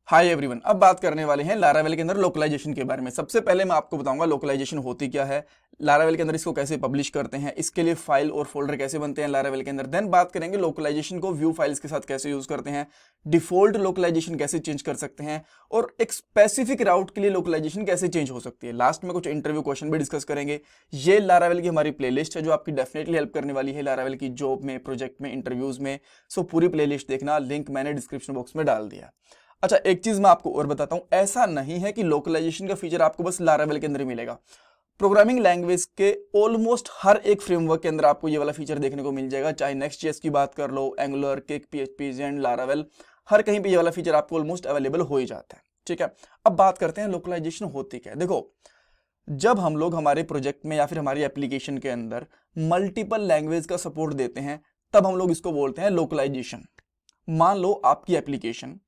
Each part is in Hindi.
हाय एवरीवन, अब बात करने वाले हैं लारावेल के अंदर लोकलाइजेशन के बारे में। सबसे पहले मैं आपको बताऊंगा लोकलाइजेशन होती क्या है, लारावेल के अंदर इसको कैसे पब्लिश करते हैं, इसके लिए फाइल और फोल्डर कैसे बनते हैं लारावेल के अंदर। देन बात करेंगे लोकलाइजेशन को व्यू फाइल्स के साथ कैसे यूज करते हैं, डिफॉल्ट लोकलाइजेशन कैसे चेंज कर सकते हैं और एक स्पेसिफिक राउट के लिए लोकलाइजेशन कैसे चेंज हो सकती है। लास्ट में कुछ इंटरव्यू क्वेश्चन भी डिस्कस करेंगे। ये लारावेल की हमारी प्लेलिस्ट है जो आपकी डेफिनेटली हेल्प करने वाली है लारावेल की जॉब में, प्रोजेक्ट में, इंटरव्यूज में। सो पूरी प्लेलिस्ट देखना, लिंक मैंने डिस्क्रिप्शन बॉक्स में डाल दिया। अच्छा, एक चीज मैं आपको और बताता हूं, ऐसा नहीं है कि लोकलाइजेशन का फीचर आपको बस लारावेल के अंदर ही मिलेगा। प्रोग्रामिंग लैंग्वेज के ऑलमोस्ट हर एक फ्रेमवर्क के अंदर आपको ये वाला फीचर देखने को मिल जाएगा। चाहे नेक्स्ट.जेएस की बात कर लो, एंगुलर, किक, पीएचपी, जेन, लारावेल, हर कहीं पे ये वाला फीचर आपको ऑलमोस्ट अवेलेबल हो ही जाता है। ठीक है, अब बात करते हैं लोकलाइजेशन होती क्या है। देखो, जब हम लोग हमारे प्रोजेक्ट में या फिर हमारी एप्लीकेशन के अंदर मल्टीपल लैंग्वेज का सपोर्ट देते हैं, तब हम लोग इसको बोलते हैं लोकलाइजेशन। मान लो आपकी एप्लीकेशन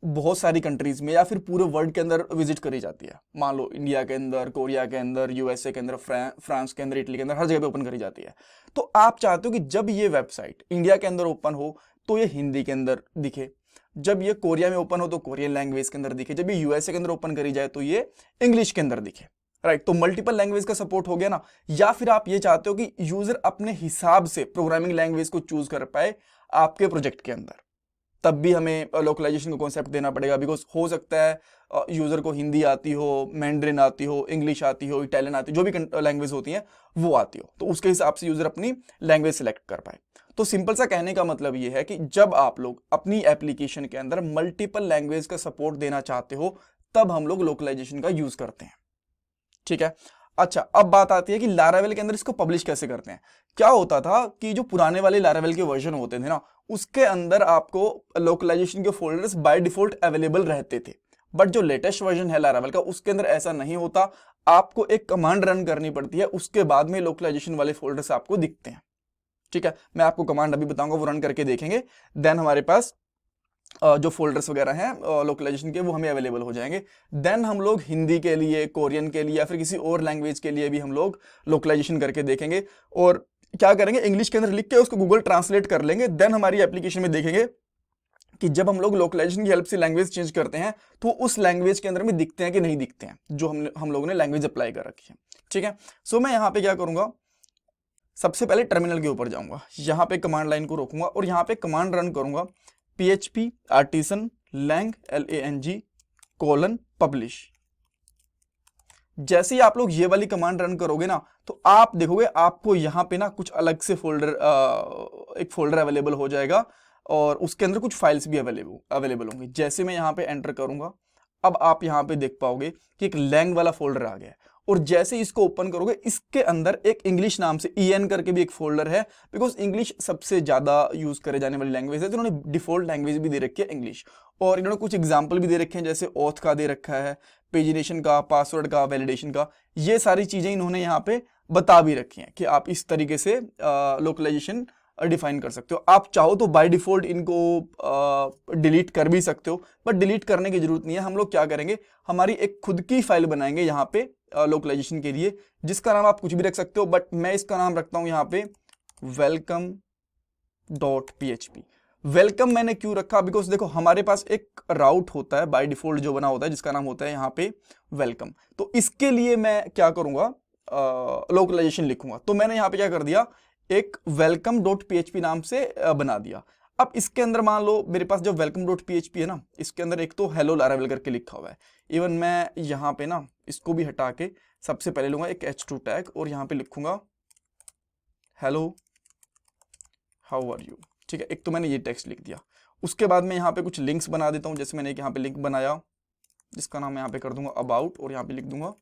बहुत सारी कंट्रीज में या फिर पूरे वर्ल्ड के अंदर विजिट करी जाती है। मान लो इंडिया के अंदर, कोरिया के अंदर, यूएसए के अंदर, फ्रांस के अंदर, इटली के अंदर, हर जगह पे ओपन करी जाती है। तो आप चाहते हो कि जब ये वेबसाइट इंडिया के अंदर ओपन हो तो ये हिंदी के अंदर दिखे, जब ये कोरिया में ओपन हो तो कोरियन लैंग्वेज के अंदर दिखे, जब ये यूएसए के अंदर ओपन करी जाए तो ये इंग्लिश के अंदर दिखे। राइट, तो मल्टीपल लैंग्वेज का सपोर्ट हो गया ना। या फिर आप ये चाहते हो कि यूजर अपने हिसाब से प्रोग्रामिंग लैंग्वेज को चूज कर पाए आपके प्रोजेक्ट के अंदर, तब भी हमें लोकलाइजेशन का कॉन्सेप्ट देना पड़ेगा। बिकॉज हो सकता है यूजर को हिंदी आती हो, मैंड्रिन आती हो, इंग्लिश आती हो, इटालियन आती हो, जो भी लैंग्वेज होती है वो आती हो, तो उसके हिसाब से यूजर अपनी लैंग्वेज सेलेक्ट कर पाए। तो सिंपल सा कहने का मतलब ये है कि जब आप लोग अपनी एप्लीकेशन के अंदर मल्टीपल लैंग्वेज का सपोर्ट देना चाहते हो, तब हम लोग लोकलाइजेशन का यूज करते हैं। ठीक है, अच्छा, अब बात आती है कि लारावेल के अंदर इसको पब्लिश कैसे करते हैं। क्या होता था कि जो पुराने वाले लारावेल के वर्जन होते थे ना, उसके अंदर आपको लोकलाइजेशन के फोल्डर्स बाय डिफॉल्ट अवेलेबल रहते थे। बट जो लेटेस्ट वर्जन है लारावेल का, उसके अंदर ऐसा नहीं होता। आपको एक कमांड रन करनी पड़ती है, उसके बाद में लोकलाइजेशन वाले फोल्डर्स आपको दिखते हैं। ठीक है, मैं आपको कमांड अभी बताऊंगा, वो रन करके देखेंगे। देन हमारे पास जो फोल्डर्स वगैरह हैं लोकलाइजेशन के, वो हमें अवेलेबल हो जाएंगे। देन हम लोग हिंदी के लिए, कोरियन के लिए या फिर किसी और लैंग्वेज के लिए भी हम लोग लोकलाइजेशन करके देखेंगे। और क्या करेंगे, इंग्लिश के अंदर लिख के उसको गूगल ट्रांसलेट कर लेंगे। देन हमारी एप्लीकेशन में देखेंगे कि जब हम लोग लोकलाइजेशन की हेल्प से लैंग्वेज चेंज करते हैं तो उस लैंग्वेज के अंदर में दिखते हैं कि नहीं दिखते हैं, जो हम लोगों ने लैंग्वेज अप्लाई कर रखी है। ठीक है, सो मैं यहाँ पे क्या करूंगा, सबसे पहले टर्मिनल के ऊपर जाऊंगा, यहाँ पे कमांड लाइन को रोकूंगा और यहाँ पे कमांड रन करूंगा, PHP artisan lang :publish। जैसे ही आप लोग ये वाली कमांड रन करोगे ना, तो आप देखोगे आपको यहाँ पे ना कुछ अलग से एक फोल्डर अवेलेबल हो जाएगा और उसके अंदर कुछ फाइल्स भी अवेलेबल होंगी। जैसे मैं यहाँ पे एंटर करूंगा, अब आप यहाँ पे देख पाओगे कि एक लैंग वाला फोल्डर आ गया है। और जैसे इसको ओपन करोगे, इसके अंदर एक इंग्लिश नाम से EN करके भी एक फोल्डर है। बिकॉज इंग्लिश सबसे ज्यादा यूज करे जाने वाली लैंग्वेज है, तो इन्होंने डिफॉल्ट लैंग्वेज भी दे रखी है इंग्लिश। और इन्होंने कुछ एग्जाम्पल भी दे रखे हैं, जैसे ऑथ का दे रखा है, पेजिनेशन का, पासवर्ड का, वैलिडेशन का। ये सारी चीजें इन्होंने यहाँ पे बता भी रखी हैं कि आप इस तरीके से लोकलाइजेशन डिफाइन कर सकते हो। आप चाहो तो बाय डिफॉल्ट इनको डिलीट कर भी सकते हो, बट डिलीट करने की जरूरत नहीं है। हम लोग क्या करेंगे, हमारी एक खुद की फाइल बनाएंगे यहाँ पे लोकलाइजेशन के लिए, जिसका नाम आप कुछ भी रख सकते हो, बट मैं इसका नाम रखता हूं यहाँ पे welcome.php। वेलकम मैंने क्यों रखा, बिकॉज देखो हमारे पास एक राउट होता है बाय डिफॉल्ट जो बना होता है, जिसका नाम होता है यहाँ पे वेलकम। तो इसके लिए मैं क्या करूंगा, लोकलाइजेशन लिखूंगा। तो मैंने यहाँ पे क्या कर दिया, एक welcome.php नाम से बना दिया। अब इसके अंदर मान लो मेरे पास जो welcome.php है ना, इसके अंदर एक तो हेलो लारावेल करके लिखा हुआ है। इवन मैं यहाँ पे ना इसको भी हटा के सबसे पहले लूंगा एक h2 टैग और यहाँ पे लिखूंगा हेलो हाउ आर यू। ठीक है, एक तो मैंने ये टेक्स्ट लिख दिया। उसके बाद मैं यहाँ पे कुछ लिंक्स बना देता हूँ। जैसे मैंने एक यहाँ पे लिंक बनाया, जिसका नाम मैं यहाँ पे कर दूंगा अबाउट, और यहाँ पे लिख दूंगा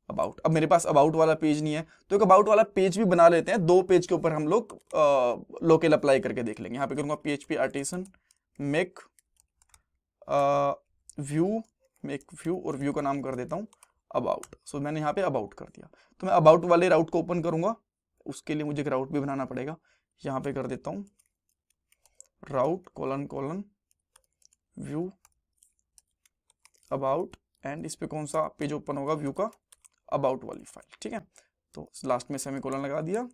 अबाउट। अब मेरे पास अबाउट वाला पेज नहीं है, तो एक अबाउट वाला पेज भी बना लेते हैं। 2 पेज के ऊपर हम लोग लोकल अप्लाई करके देख लेंगे। यहाँ पे करूंगा PHP artisan मेक व्यू और व्यू का नाम कर देता हूँ अबाउट। सो मैंने यहाँ पे अबाउट कर दिया। तो मैं अबाउट वाले राउट को ओपन करूंगा, उसके लिए मुझे एक राउट भी बनाना पड़ेगा। यहाँ पे कर देता हूँ राउट : व्यू अबाउट, एंड इस पे कौन सा पेज ओपन होगा, व्यू का अबाउट वाली फाइल। ठीक है, तो लास्ट में सेमीकोलन लगा दिया।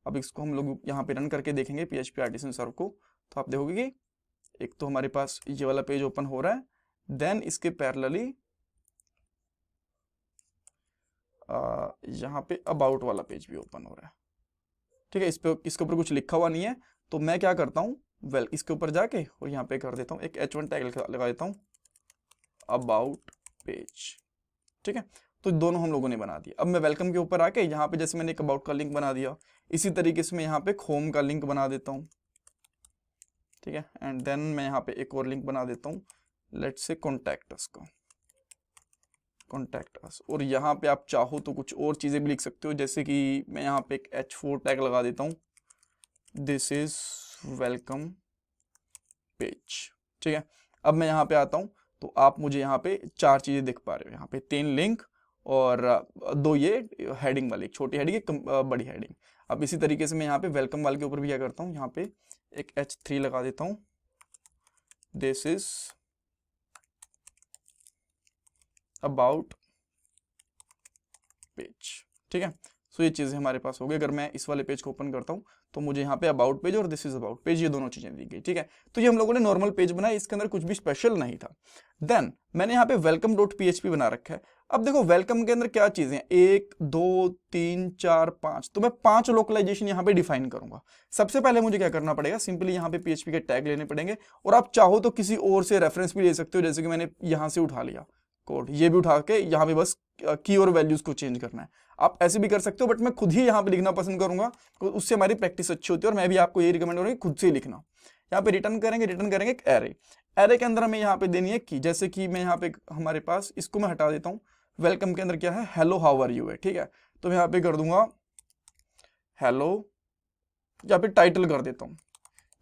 अब इसको हम लोग यहाँ पे रन करके देखेंगे PHP artisan सर्व को, तो आप देखोगे कि एक तो हमारे पास ये वाला पेज ओपन हो रहा है, देन इसके पैरेलली यहाँ पे अबाउट वाला पेज भी ओपन हो रहा है, ठीक है। इसके ऊपर कुछ लिखा हुआ नहीं है, तो मैं क्या करता हूँ, वेल इसके ऊपर जाके और यहाँ पे कर देता हूँ एक H1 टैग लगा देता हूँ, अबाउट पेज, ठीक है। तो दोनों हम लोगों ने बना दिया। अब मैं वेलकम के ऊपर आके यहाँ पे जैसे मैंने एक अबाउट का लिंक बना दिया, इसी तरीके से मैं यहाँ पे होम का लिंक बना देता हूँ, ठीक है। एंड देन मैं यहाँ पे एक और लिंक बना देता हूँ, लेट्स से कॉन्टैक्ट अस का, कॉन्टैक्ट अस। और यहाँ पे आप चाहो तो कुछ और चीज़ें भी लिख सकते हो, जैसे कि मैं यहाँ पे एक H4 टैग लगा देता हूँ, दिस इज वेलकम पेज, ठीक है। अब मैं यहाँ पे आता हूँ तो आप मुझे यहाँ पे 4 चीज़ें दिख पा रहे हो, यहाँ पे 3 लिंक और 2 ये हेडिंग वाली, एक छोटी हेडिंग एक बड़ी हेडिंग। अब इसी तरीके से मैं यहाँ पे वेलकम वाले के ऊपर भी क्या करता हूँ, यहाँ पे एक H3 लगा देता हूँ, दिस इज अबाउट पेज, ठीक है। सो ये चीज़ें हमारे पास हो गई। अगर मैं इस वाले पेज को ओपन करता हूँ तो मुझे यहाँ पे अबाउट पेज और दिस इज अबाउट पेज, ये दोनों चीजें दी गई, ठीक है। तो ये हम लोगों ने नॉर्मल पेज बनाया, इसके अंदर कुछ भी स्पेशल नहीं था। देन मैंने यहाँ पे वेलकम डॉट PHP बना रखा है। अब देखो वेलकम के अंदर क्या चीजें हैं, 1 2 3 4 5, तो मैं 5 लोकलाइजेशन यहाँ पे डिफाइन करूंगा। सबसे पहले मुझे क्या करना पड़ेगा, सिंपली यहाँ पे PHP के टैग लेने पड़ेंगे, और आप चाहो तो किसी और से रेफरेंस भी ले सकते हो, जैसे कि मैंने यहाँ से उठा लिया कोड, ये भी उठा के यहाँ पे बस की और वैल्यूज को चेंज करना है। आप ऐसे भी कर सकते हो, बट मैं खुद ही यहाँ पे लिखना पसंद करूंगा, तो उससे हमारी प्रैक्टिस अच्छी होती है, और मैं भी आपको यही रिकमेंड करूंगा खुद से ही लिखना। यहाँ पे रिटर्न करेंगे एक एरे, एरे के अंदर हमें यहाँ पे देनी है की, जैसे कि मैं यहाँ पे हमारे पास, इसको मैं हटा देता हूँ, वेलकम के अंदर क्या है, हेलो हाउ आर यू है, ठीक है। तो मैं यहाँ पे कर दूंगा हेलो, यहाँ पे टाइटल कर देता हूँ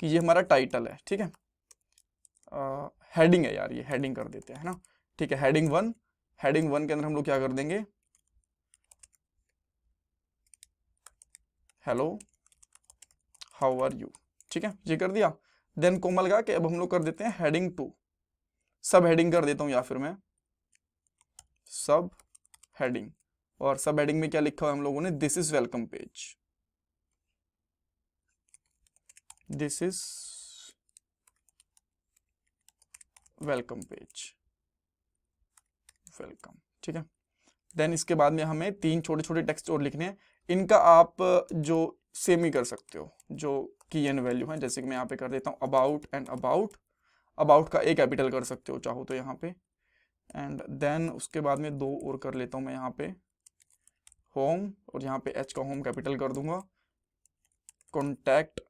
कि ये हमारा टाइटल है, ठीक है। हेडिंग है यार, ये हेडिंग कर देते हैं ना, ठीक है। हेडिंग 1, हेडिंग 1 के अंदर हम लोग क्या कर देंगे, हेलो हाउ आर यू, ठीक है, ये कर दिया। देन कोमा लगा के अब हम लोग कर देते हैं हेडिंग 2, सब हेडिंग कर देता हूं, या फिर मैं सब हेडिंग, और सब हेडिंग में क्या लिखा हुआ है हम लोगों ने, this is welcome page, this is welcome page, welcome, ठीक है। देन इसके बाद में हमें 3 छोटे छोटे टेक्स्ट और लिखने हैं, इनका आप जो सेम ही कर सकते हो, जो की एंड वैल्यू है, जैसे कि मैं यहाँ पे कर देता हूँ अबाउट एंड अबाउट, अबाउट का A कैपिटल कर सकते हो चाहो तो यहाँ पे, एंड देन उसके बाद में 2 और कर लेता हूँ मैं यहाँ पे होम, और यहाँ पे H का होम कैपिटल कर दूंगा, कॉन्टैक्ट,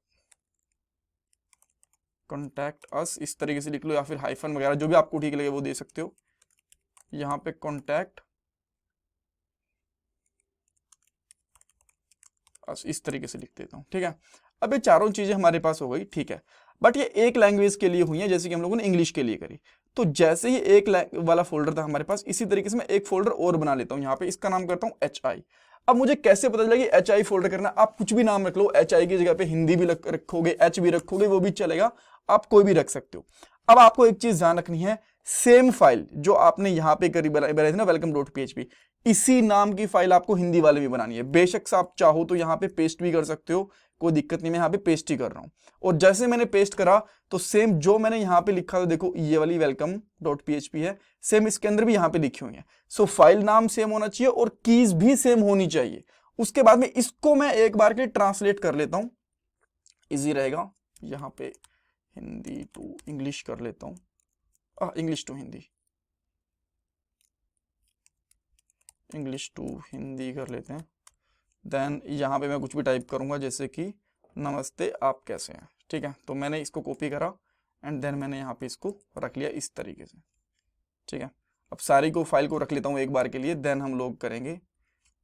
कॉन्टैक्ट अस, इस तरीके से लिख लो, या फिर हाइफन वगैरह जो भी आपको ठीक लगे वो दे सकते हो। यहाँ पे कॉन्टैक्ट अस, इस तरीके से लिख देता हूँ, ठीक है। अब ये चारों चीजें हमारे पास हो गई, ठीक है। बट ये एक लैंग्वेज के लिए हुई है, जैसे कि हम लोगों ने इंग्लिश के लिए करी। तो जैसे ही एक वाला फोल्डर था हमारे पास, इसी तरीके से मैं एक फोल्डर और बना लेता हूँ, यहाँ पे इसका नाम करता हूँ HI। अब मुझे कैसे पता चलेगा कि HI फोल्डर करना, आप कुछ भी नाम रख लो, HI की जगह पे हिंदी भी रखोगे, H भी रखोगे, वो भी चलेगा, आप कोई भी रख सकते हो। अब आपको एक चीज ध्यान रखनी है, सेम फाइल जो आपने यहाँ पे करी बनाई थी ना वेलकम डॉट PHP, इसी नाम की फाइल आपको हिंदी वाले में बनानी है। बेशक से आप चाहो तो यहाँ पे पेस्ट भी कर सकते हो, कोई दिक्कत नहीं, मैं यहाँ पे पेस्ट ही कर रहा हूँ। और जैसे मैंने पेस्ट करा तो सेम जो मैंने यहाँ पे लिखा था, देखो ये वाली वेलकम डॉट PHP है, सेम इसके अंदर भी यहाँ पे लिखी हुई है। सो फाइल नाम सेम होना चाहिए और कीज भी सेम होनी चाहिए। उसके बाद में इसको मैं एक बार के लिए ट्रांसलेट कर लेता हूँ, इजी रहेगा। यहाँ पे हिंदी टू इंग्लिश कर लेता हूँ, English to Hindi, English to Hindi कर लेते हैं। देन यहाँ पे मैं कुछ भी टाइप करूँगा, जैसे कि नमस्ते आप कैसे हैं, ठीक है। तो मैंने इसको कॉपी करा एंड देन मैंने यहाँ पे इसको रख लिया इस तरीके से, ठीक है। अब सारी को फाइल को रख लेता हूँ एक बार के लिए, देन हम लोग करेंगे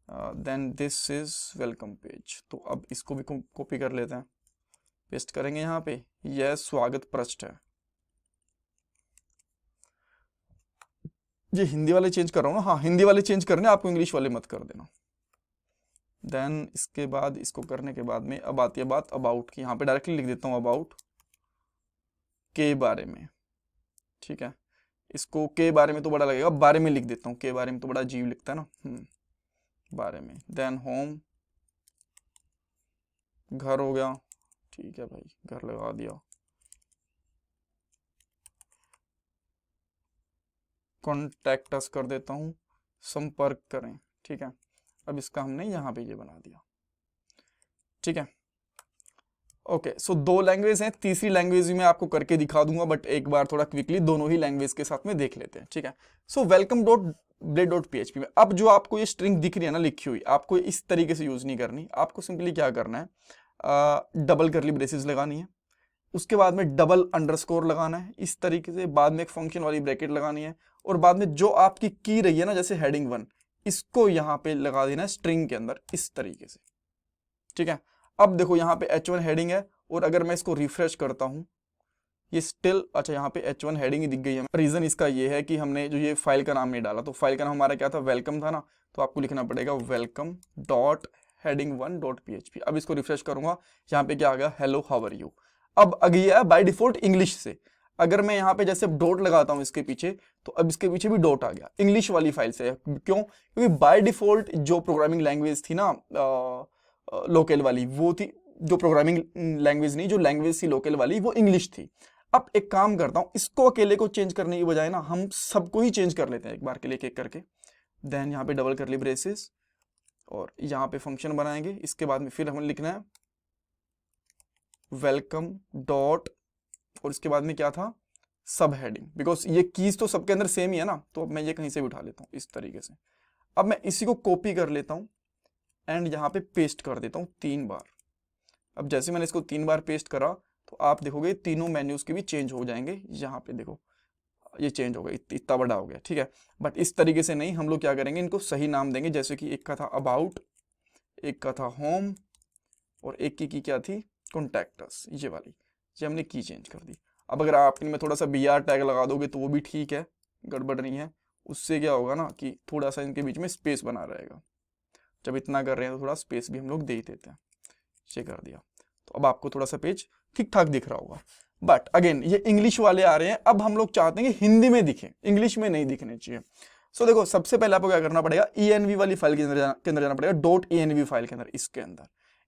then this is welcome page. तो अब इसको भी कॉपी कर लेते हैं, पेस्ट करेंगे यहाँ पे, यह स्वागत पृष्ठ है। ये हिंदी वाले चेंज कर रहा हूँ ना, हाँ हिंदी वाले चेंज करने, आपको इंग्लिश वाले मत कर देना। देन इसके बाद इसको करने के बाद में अब आती है बात अबाउट की, यहाँ पे डायरेक्टली लिख देता हूँ अबाउट के बारे में, ठीक है। इसको के बारे में तो बड़ा लगेगा, बारे में लिख देता हूँ, के बारे में तो बड़ा अजीब लिखता है ना, बारे में। देन होम, घर हो गया, ठीक है भाई, घर लगा दिया। कॉन्टैक्ट अस कर देता हूँ, संपर्क करें, ठीक है। अब इसका हमने यहाँ पे ये बना दिया, ठीक है। ओके, सो दो लैंग्वेज हैं, तीसरी लैंग्वेज भी मैं आपको करके दिखा दूंगा, बट एक बार थोड़ा क्विकली दोनों ही लैंग्वेज के साथ में देख लेते हैं, ठीक है। So welcome dot blade dot PHP में अब जो आपको ये स्ट्रिंग दिख रही है ना लिखी हुई, आपको इस तरीके से यूज नहीं करनी, आपको सिंपली क्या करना है, डबल करली ब्रेसेस लगानी है, उसके बाद में डबल अंडरस्कोर लगाना है इस तरीके से, बाद में एक फंक्शन वाली ब्रैकेट लगानी है, और बाद में जो आपकी की रही है ना, जैसे हेडिंग 1, इसको यहाँ पे लगा देना है स्ट्रिंग के अंदर इस तरीके से, ठीक है। अब देखो यहाँ पे H1 हेडिंग है, और अगर मैं इसको रिफ्रेश करता हूँ, ये स्टिल, अच्छा यहाँ पे H1 हेडिंग ही दिख गई है। रीजन इसका ये है कि हमने जो ये फाइल का नाम नहीं डाला, तो फाइल का नाम हमारा क्या था, वेलकम था ना, तो आपको लिखना पड़ेगा welcome dot heading 1 dot PHP. अब इसको रिफ्रेश करूंगा, यहाँ पे क्या आ गया, हेलो हाउ आर यू। अब गया है बाय डिफॉल्ट इंग्लिश से, अगर मैं यहाँ पे जैसे डॉट लगाता हूँ इसके पीछे, तो अब इसके पीछे भी डॉट आ गया, इंग्लिश वाली फाइल से। क्यों? क्योंकि बाय डिफॉल्ट जो प्रोग्रामिंग लैंग्वेज थी ना लोकल वाली, वो थी, जो प्रोग्रामिंग लैंग्वेज नहीं, जो लैंग्वेज थी लोकल वाली, वो इंग्लिश थी। अब एक काम करता हूँ, इसको अकेले को चेंज करने की बजाय ना, हम सबको ही चेंज कर लेते हैं एक बार के लिए, एक करके। देन यहाँ पे डबल करली ब्रेसेस, और यहाँ पे फंक्शन बनाएंगे, इसके बाद में फिर हमें लिखना है वेलकम डॉट, और इसके बाद में क्या था, सब हेडिंग, बिकॉज ये कीज तो सबके अंदर सेम ही है ना, तो अब मैं ये कहीं से भी उठा लेता हूँ इस तरीके से। अब मैं इसी को कॉपी कर लेता हूँ एंड यहाँ पे पेस्ट कर देता हूँ 3 बार। अब जैसे मैंने इसको 3 बार पेस्ट करा, तो आप देखोगे तीनों मेन्यूज के भी चेंज हो जाएंगे। यहाँ पे देखो ये चेंज हो गया, इतना बड़ा हो गया, ठीक है। बट इस तरीके से नहीं, हम लोग क्या करेंगे, इनको सही नाम देंगे, जैसे कि एक का था अबाउट, एक का था होम, और एक की क्या थी, कॉन्टैक्ट अस, ये वाली, ये हमने की चेंज कर दी। अब अगर आप इनमें थोड़ा सा BR टैग लगा दोगे तो वो भी ठीक है, गड़बड़ नहीं है। उससे क्या होगा ना कि थोड़ा सा इनके बीच में स्पेस बना रहेगा, जब इतना कर रहे हैं तो थोड़ा स्पेस भी हम लोग दे ही देते हैं। ये कर दिया, तो अब आपको थोड़ा सा पेज ठीक ठाक दिख रहा होगा। बट अगेन ये इंग्लिश वाले आ रहे हैं, अब हम लोग चाहते हैं कि हिंदी में दिखे, इंग्लिश में नहीं दिखने चाहिए। सो देखो, सबसे पहले आपको क्या करना पड़ेगा, ENV वाली फाइल के अंदर जाना पड़ेगा, डॉट ENV फाइल के अंदर,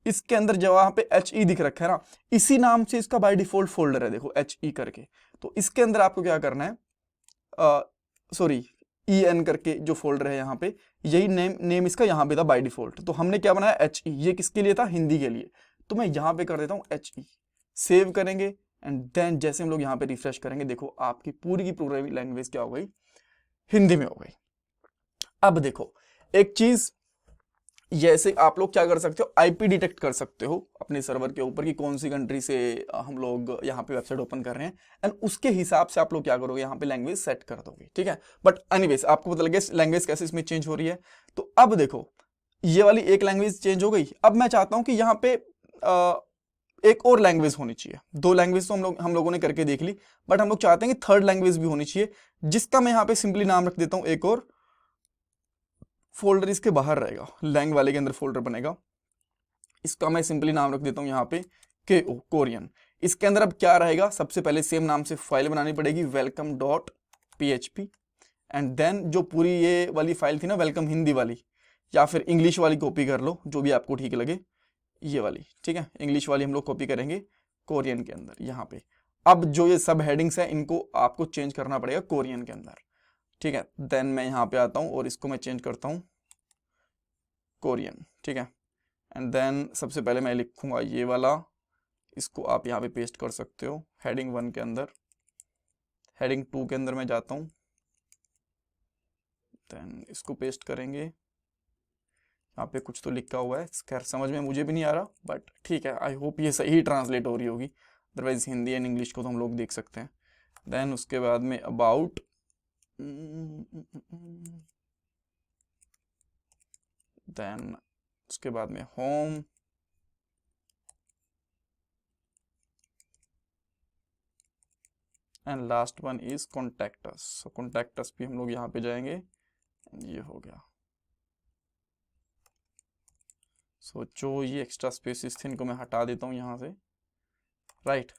इसके अंदर जब वहां पे HE दिख रखा है ना, इसी नाम से इसका बाय डिफॉल्ट फोल्डर है, देखो HE करके। तो इसके अंदर आपको क्या करना है, सॉरी EN करके जो फोल्डर है यहाँ पे, यही नेम इसका यहाँ पे था बाय डिफॉल्ट। तो हमने क्या बनाया, HE, ये किसके लिए था, हिंदी के लिए। तो मैं यहाँ पे कर देता हूँ HE, सेव करेंगे, एंड देन जैसे हम लोग यहाँ पे रिफ्रेश करेंगे, देखो आपकी पूरी की प्रोग्रामिंग लैंग्वेज क्या हो गई, हिंदी में हो गई। अब देखो एक चीज, जैसे आप लोग क्या कर सकते हो, IP डिटेक्ट कर सकते हो अपने सर्वर के ऊपर कि कौन सी कंट्री से हम लोग यहाँ पे वेबसाइट ओपन कर रहे हैं, एंड उसके हिसाब से आप लोग क्या करोगे, यहाँ पे लैंग्वेज सेट कर दोगे, ठीक है। बट एनीवेज आपको पता लगे लैंग्वेज कैसे इसमें चेंज हो रही है। तो अब देखो ये वाली एक लैंग्वेज चेंज हो गई, अब मैं चाहता हूँ कि यहाँ पे एक और लैंग्वेज होनी चाहिए। 2 लैंग्वेज तो हम लोगों ने करके देख ली, बट हम लोग चाहते हैं कि 3rd लैंग्वेज भी होनी चाहिए, जिसका मैं यहाँ पे सिंपली नाम रख देता हूँ, एक और फोल्डर इसके बाहर रहेगा, लैंग वाले के अंदर फोल्डर बनेगा, इसका मैं सिंपली नाम रख देता हूँ यहाँ पे KO, कोरियन। इसके अंदर अब क्या रहेगा, सबसे पहले सेम नाम से फाइल बनानी पड़ेगी, welcome dot PHP, and then जो पूरी ये वाली फाइल थी ना, वेलकम हिंदी वाली, या फिर इंग्लिश वाली कॉपी कर लो, जो भी आपको ठीक लगे, ये वाली, ठीक है। इंग्लिश वाली हम लोग कॉपी करेंगे कोरियन के अंदर यहाँ पे। अब जो ये सब हेडिंग्स है, इनको आपको चेंज करना पड़ेगा कोरियन के अंदर, ठीक है। देन मैं यहाँ पे आता हूँ और इसको मैं चेंज करता हूँ कोरियन, ठीक है। एंड देन सबसे पहले मैं लिखूंगा ये वाला, इसको आप यहाँ पे पेस्ट कर सकते हो हेडिंग 1 के अंदर। हेडिंग 2 के अंदर मैं जाता हूँ, देन इसको पेस्ट करेंगे। यहाँ पे कुछ तो लिखा हुआ है, खैर समझ में मुझे भी नहीं आ रहा, बट ठीक है, आई होप ये सही ट्रांसलेट हो रही होगी, अदरवाइज हिंदी एंड इंग्लिश को तो हम लोग देख सकते हैं। देन उसके बाद में अबाउट, देन उसके बाद में home, and last one is contact us. So contact us भी हम लोग यहाँ पे जाएंगे, ये हो गया। सो जो ये एक्स्ट्रा स्पेसिस थे, इनको मैं हटा देता हूँ यहाँ से, राइट।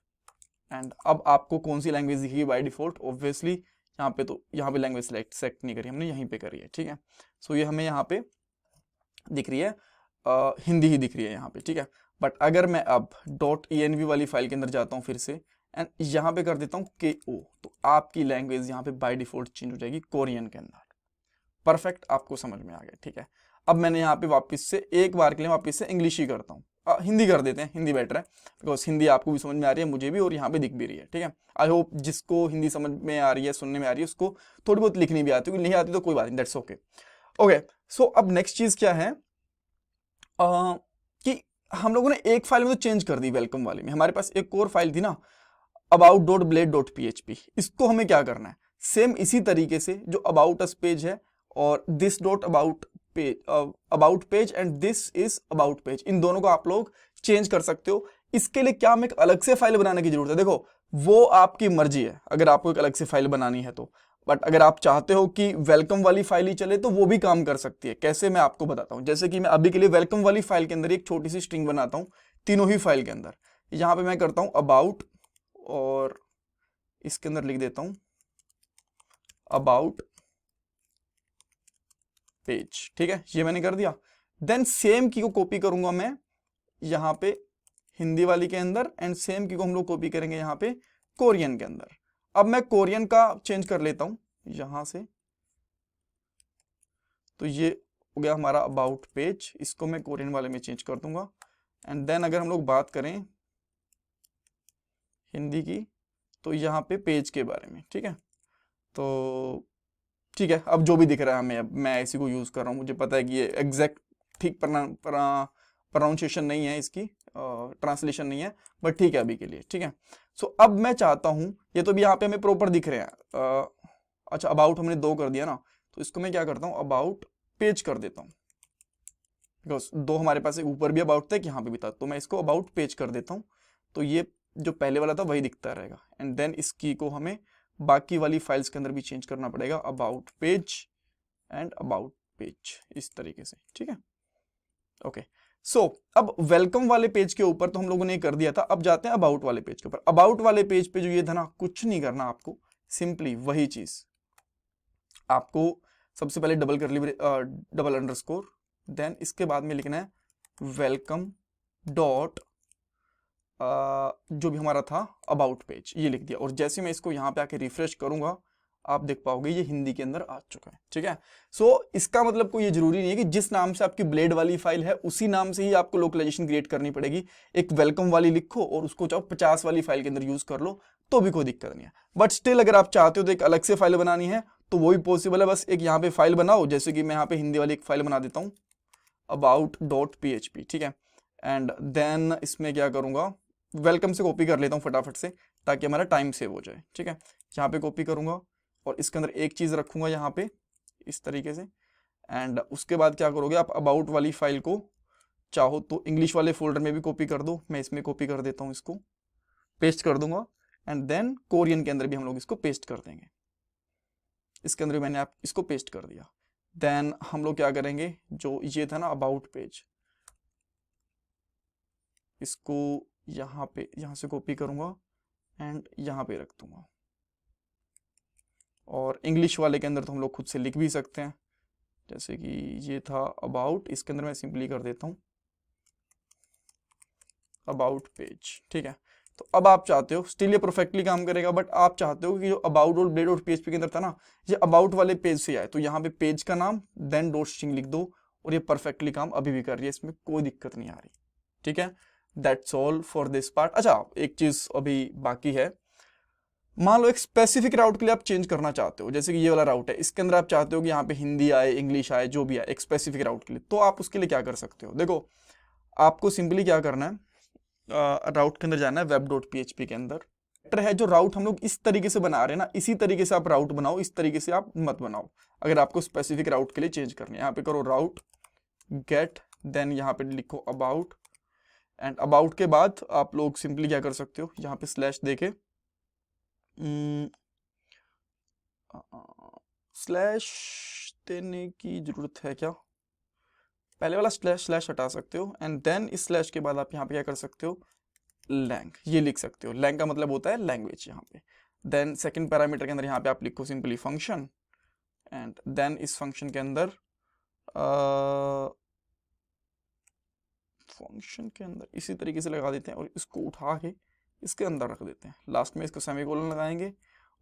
एंड अब आपको कौन सी लैंग्वेज दिखेगी बाय डिफॉल्ट, ऑब्वियसली यहाँ पे, तो यहाँ पे लैंग्वेज सेलेक्ट नहीं करी हमने, यहीं पे करी है, ठीक है। सो ये हमें यहाँ पे दिख रही है, हिंदी ही दिख रही है यहाँ पे, ठीक है। बट अगर मैं अब .env वाली फाइल के अंदर जाता हूँ फिर से, एंड यहाँ पे कर देता हूँ KO, तो आपकी लैंग्वेज यहाँ पे बाय डिफॉल्ट चेंज हो जाएगी कोरियन के अंदर। परफेक्ट, आपको समझ में आ गया, ठीक है। अब मैंने यहाँ पे वापस से एक बार के लिए वापस से इंग्लिश ही करता हूँ, हिंदी कर देते हैं, हिंदी बेटर है बिकॉज हिंदी आपको भी समझ में आ रही है, मुझे भी, और यहाँ पे दिख भी रही है, ठीक है। आई होप जिसको हिंदी समझ में आ रही है, सुनने में आ रही है, उसको थोड़ी बहुत लिखनी भी आती है, नहीं आती तो कोई बात नहीं, दैट्स ओके। ओके, सो अब नेक्स्ट चीज क्या है कि हम लोगों ने एक फाइल में तो चेंज कर दी, वेलकम वाली में हमारे पास एक और फाइल थी ना, about.blade.php, इसको हमें क्या करना है, सेम इसी तरीके से जो अबाउट अस पेज है और this dot about page and this is about page, इन दोनों को आप लोग चेंज कर सकते हो। इसके लिए क्या हमें एक अलग से फाइल बनाने की जरूरत है, देखो वो आपकी मर्जी है अगर आपको एक अलग से फाइल बनानी है तो, बट अगर आप चाहते हो कि वेलकम वाली फाइल ही चले तो वो भी काम कर सकती है। कैसे, मैं आपको बताता हूं। जैसे कि मैं अभी के लिए वेलकम वाली फाइल के अंदर एक छोटी सी स्ट्रिंग बनाता हूं, तीनों ही फाइल के अंदर। यहां पे मैं करता हूं अबाउट और इसके अंदर लिख देता हूं अबाउट पेज, ठीक है, ये मैंने कर दिया। देन सेम की को कॉपी करूंगा मैं यहां पे हिंदी वाली के अंदर, एंड सेम की को हम लोग कॉपी करेंगे यहां पे कोरियन के अंदर। अब मैं कोरियन का चेंज कर लेता हूं यहां से, तो ये हो गया हमारा अबाउट पेज, इसको मैं कोरियन वाले में चेंज कर दूंगा। एंड देन अगर हम लोग बात करें हिंदी की, तो यहाँ पे पेज के बारे में, ठीक है, तो ठीक है, अब जो भी दिख रहा है हमें, अब मैं इसी को यूज कर रहा हूँ, मुझे पता है कि ये एग्जैक्ट ठीक प्रोनाउंसिएशन नहीं है इसकी, ट्रांसलेशन नहीं है, बट ठीक है अभी के लिए, ठीक है। सो अब मैं चाहता हूँ, ये तो भी यहाँ पे हमें प्रॉपर दिख रहे हैं, अच्छा अबाउट हमने 2 कर दिया ना, तो इसको मैं क्या करता हूँ अबाउट पेज कर देता हूँ, बिकॉज 2 हमारे पास एक ऊपर भी अबाउट था, यहाँ पे भी था, तो मैं इसको अबाउट पेज कर देता हूँ, तो ये जो पहले वाला था वही दिखता रहेगा। एंड देन इस की को हमें बाकी वाली फाइल्स के अंदर भी चेंज करना पड़ेगा, about page and about page, इस तरीके से, ठीक है। ओके, सो अब वेलकम वाले पेज के ऊपर तो हम लोगों ने कर दिया था, अब जाते हैं अबाउट वाले पेज के ऊपर। अबाउट वाले पेज पे जो ये था ना, कुछ नहीं करना आपको, सिंपली वही चीज आपको सबसे पहले डबल अंडरस्कोर, देन इसके बाद में लिखना है वेलकम डॉट जो भी हमारा था अबाउट पेज, ये लिख दिया। और जैसे मैं इसको यहाँ पे आके रिफ्रेश करूंगा, आप देख पाओगे ये हिंदी के अंदर आ चुका है, ठीक है। सो इसका मतलब कोई ये जरूरी नहीं है कि जिस नाम से आपकी ब्लेड वाली फाइल है उसी नाम से ही आपको लोकलाइजेशन क्रिएट करनी पड़ेगी। एक वेलकम वाली लिखो और उसको चाहो 50 वाली फाइल के अंदर यूज कर लो तो भी कोई दिक्कत नहीं है, बट स्टिल अगर आप चाहते हो तो एक अलग से फाइल बनानी है तो वो भी पॉसिबल है। बस एक यहाँ पे फाइल बनाओ, जैसे कि मैं यहाँ पे हिंदी वाली एक फाइल बना देता हूँ about.php, ठीक है। एंड देन इसमें क्या करूंगा, वेलकम से कॉपी कर लेता हूँ फटाफट से ताकि हमारा टाइम सेव हो जाए, ठीक है। यहाँ पे कॉपी करूंगा और इसके अंदर एक चीज रखूंगा यहाँ पे इस तरीके से। एंड उसके बाद क्या करोगे आप, अबाउट वाली फाइल को चाहो तो इंग्लिश वाले फोल्डर में भी कॉपी कर दो, मैं इसमें कॉपी कर देता हूँ, इसको पेस्ट कर दूंगा। एंड देन कोरियन के अंदर भी हम लोग इसको पेस्ट कर देंगे, इसके अंदर भी मैंने आप इसको पेस्ट कर दिया। देन हम लोग क्या करेंगे, जो ये था ना अबाउट पेज, इसको यहाँ पे यहाँ से कॉपी करूंगा एंड यहाँ पे रख दूंगा। और इंग्लिश वाले के अंदर तो हम लोग खुद से लिख भी सकते हैं, जैसे कि ये था अबाउट, इसके अंदर मैं सिंपली कर देता हूँ अबाउट पेज, ठीक है। तो अब आप चाहते हो, स्टिल ये परफेक्टली काम करेगा, बट आप चाहते हो कि जो अबाउट और ब्लेड और PHP के अंदर था ना, ये अबाउट वाले पेज से आए, तो यहाँ पे पेज का नाम देन डॉट स्ट्रिंग लिख दो और ये परफेक्टली काम अभी भी कर रही है, इसमें कोई दिक्कत नहीं आ रही, ठीक है। That's all for this part. अच्छा, एक चीज अभी बाकी है, मान लो एक स्पेसिफिक राउट के लिए आप चेंज करना चाहते हो, जैसे कि ये वाला राउट है, इसके अंदर आप चाहते हो कि यहाँ पे हिंदी आए, इंग्लिश आए, जो भी आए एक स्पेसिफिक राउट के लिए, तो आप उसके लिए क्या कर सकते हो। देखो आपको सिंपली क्या करना है, राउट के अंदर जाना है web.php के अंदर है, जो राउट हम लोग इस तरीके से बना रहे हैं ना, इसी तरीके से आप राउट बनाओ, इस तरीके से आप मत बनाओ। अगर आपको स्पेसिफिक राउट के लिए चेंज करना है, यहाँ पे करो राउट गेट, देन यहाँ पे लिखो अबाउट, एंड अबाउट के बाद आप लोग सिंपली क्या कर सकते हो, यहाँ पे स्लैश देके स्लैश देने की जरूरत है क्या, पहले वाला स्लैश हटा सकते हो। एंड देन इस स्लैश के बाद आप यहाँ पे क्या कर सकते हो, लैंग, ये लिख सकते हो। लैंग का मतलब होता है लैंग्वेज यहाँ पे। देन सेकंड पैरामीटर के अंदर यहाँ पे आप लिखो सिंपली फंक्शन, एंड देन इस फंक्शन के अंदर इसी तरीके से लगा देते हैं और इसको उठा के इसके अंदर रख देते हैं, लास्ट में इसको सेमीकोलन लगाएंगे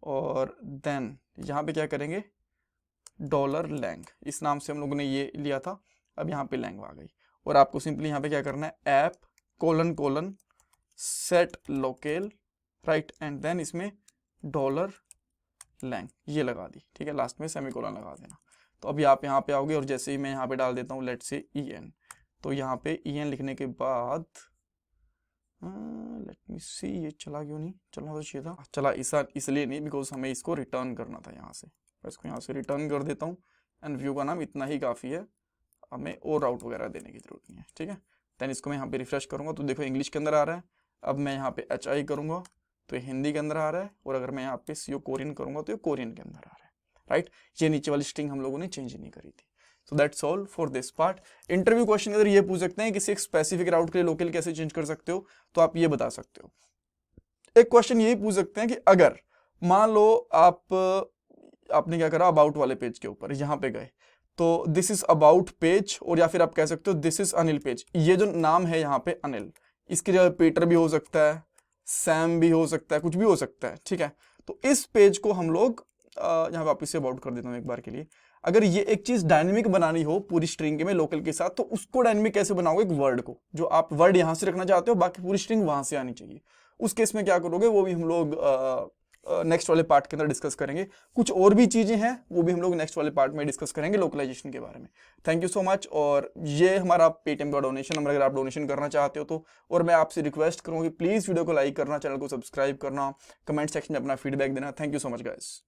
और देन यहाँ पे क्या करेंगे, डॉलर लैंग, इस नाम से हम लोगों ने ये लिया था, अब यहाँ पे लैंग आ गई। और आपको सिंपली यहाँ पे क्या करना है, app colon colon set locale right, and then इसमें डॉलर लैंग ये लगा दी, ठीक है, लास्ट में सेमीकोलन लगा देना। तो अभी आप यहाँ पे आओगे और जैसे ही मैं यहाँ पे डाल देता हूँ लेट से EN, तो यहाँ पे EN लिखने के बाद लेट मी सी, ये चला क्यों नहीं, चलना तो चाहिए था, चला इसलिए नहीं बिकॉज हमें इसको रिटर्न करना था यहाँ से, मैं इसको यहाँ से रिटर्न कर देता हूँ एंड व्यू का नाम इतना ही काफ़ी है, हमें और राउट वगैरह देने की जरूरत नहीं है, ठीक है। देन इसको मैं यहाँ पे रिफ्रेश करूँगा तो देखो इंग्लिश के अंदर आ रहा है। अब मैं यहाँ पे HI करूँगा तो ये हिंदी के अंदर आ रहा है, और अगर मैं यहाँ पे CO कोरियन करूँगा तो ये कोरियन के अंदर आ रहा है, राइट। ये नीचे वाली स्ट्रिंग हम लोगों ने चेंज नहीं करी थी। So that's all for this part. Interview question के अंदर ये पूछ सकते हैं किसी एक स्पेसिफिक राउट के लिए लोकल कैसे चेंज कर सकते हो, तो आप ये बता सकते हो। एक क्वेश्चन यही पूछ सकते हैं कि अगर मान लो आपने क्या करा, अबाउट वाले पेज के ऊपर यहाँ पे गए तो दिस इज अबाउट पेज, और या फिर आप कह सकते हो दिस इज अनिल पेज। ये जो नाम है यहाँ पे अनिल, इसकी जगह पीटर भी हो सकता है, सैम भी हो सकता है, कुछ भी हो सकता है, ठीक है। तो इस पेज को हम लोग यहाँ वापस से अबाउट कर देता हूँ एक बार के लिए। अगर ये एक चीज डायनेमिक बनानी हो पूरी स्ट्रिंग के में लोकल के साथ, तो उसको डायनेमिक कैसे बनाओगे, एक वर्ड को, जो आप वर्ड यहाँ से रखना चाहते हो बाकी पूरी स्ट्रिंग वहां से आनी चाहिए। उस केस में क्या करोगे वो भी हम लोग नेक्स्ट वाले पार्ट के अंदर डिस्कस करेंगे। कुछ और भी चीजें हैं वो भी हम लोग नेक्स्ट वाले पार्ट में डिस्कस करेंगे लोकलाइजेशन के बारे में। Thank you so much. और ये हमारा पेटीएम का डोनेशन नंबर, अगर आप डोनेशन करना चाहते हो तो, और मैं आपसे रिक्वेस्ट करूंगी प्लीज वीडियो को लाइक करना, चैनल को सब्सक्राइब करना, कमेंट सेक्शन में अपना फीडबैक देना। Thank you so much guys.